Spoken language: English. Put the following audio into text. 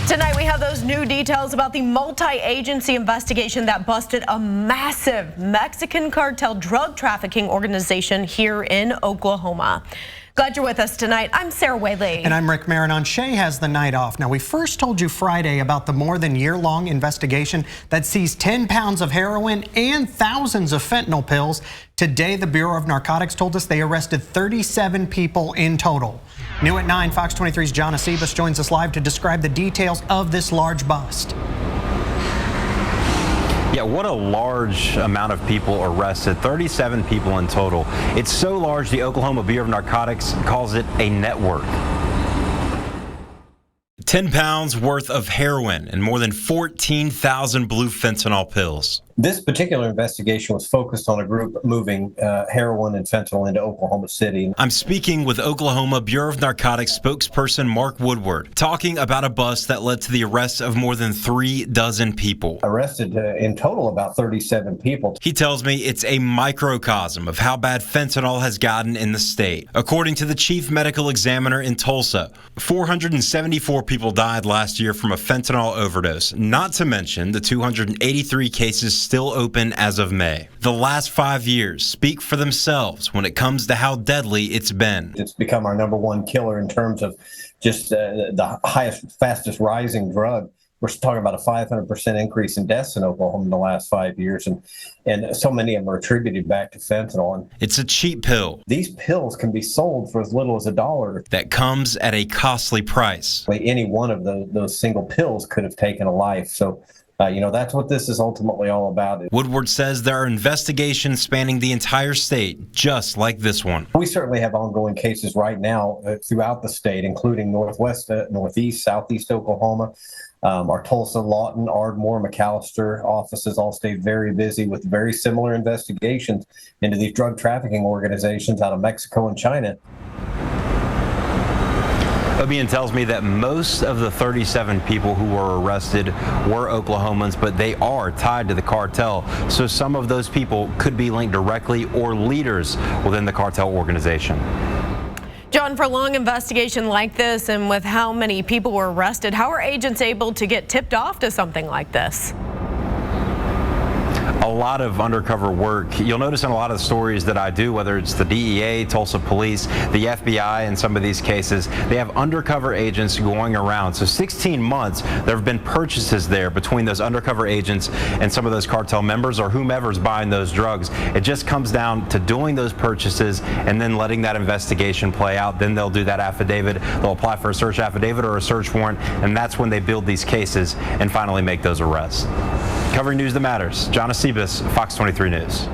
Tonight we have those new details about the multi-agency investigation that busted a massive Mexican cartel drug trafficking organization here in Oklahoma. Glad you're with us tonight. I'm Sarah Whaley. And I'm Rick Marinon. Shay has the night off. Now, we first told you Friday about the more than year-long investigation that seized 10 pounds of heroin and thousands of fentanyl pills. Today, the Bureau of Narcotics told us they arrested 37 people in total. New at 9, Fox 23's John Acebus joins us live to describe the details of this large bust. Yeah, what a large amount of people arrested, 37 people in total. It's so large, the Oklahoma Bureau of Narcotics calls it a network. 10 pounds worth of heroin and more than 14,000 blue fentanyl pills. This particular investigation was focused on a group moving heroin and fentanyl into Oklahoma City. I'm speaking with Oklahoma Bureau of Narcotics spokesperson Mark Woodward, talking about a bust that led to the arrest of more than 3 dozen people. Arrested in total about 37 people. He tells me it's a microcosm of how bad fentanyl has gotten in the state. According to the chief medical examiner in Tulsa, 474 people died last year from a fentanyl overdose, not to mention the 283 cases still open as of May. The last 5 years speak for themselves when it comes to how deadly it's been. It's become our #1 killer in terms of just the highest, fastest rising drug. We're talking about a 500% increase in deaths in Oklahoma in the last 5 years, and so many of them are attributed back to fentanyl. It's a cheap pill. These pills can be sold for as little as $1. That comes at a costly price. Any one of those single pills could have taken a life. So, that's what this is ultimately all about. Woodward says there are investigations spanning the entire state, just like this one. We certainly have ongoing cases right now throughout the state, including northwest, northeast, southeast Oklahoma. Our Tulsa, Lawton, Ardmore, McAllister offices all stay very busy with very similar investigations into these drug trafficking organizations out of Mexico and China. Obian tells me that most of the 37 people who were arrested were Oklahomans, but they are tied to the cartel. So some of those people could be linked directly or leaders within the cartel organization. John, for a long investigation like this and with how many people were arrested, how are agents able to get tipped off to something like this? A lot of undercover work. You'll notice in a lot of the stories that I do, whether it's the DEA, Tulsa Police, the FBI in some of these cases, they have undercover agents going around. So 16 months, there have been purchases there between those undercover agents and some of those cartel members or whomever's buying those drugs. It just comes down to doing those purchases and then letting that investigation play out. Then they'll do that affidavit. They'll apply for a search affidavit or a search warrant, and that's when they build these cases and finally make those arrests. Covering news that matters, John Acebus, Fox 23 News.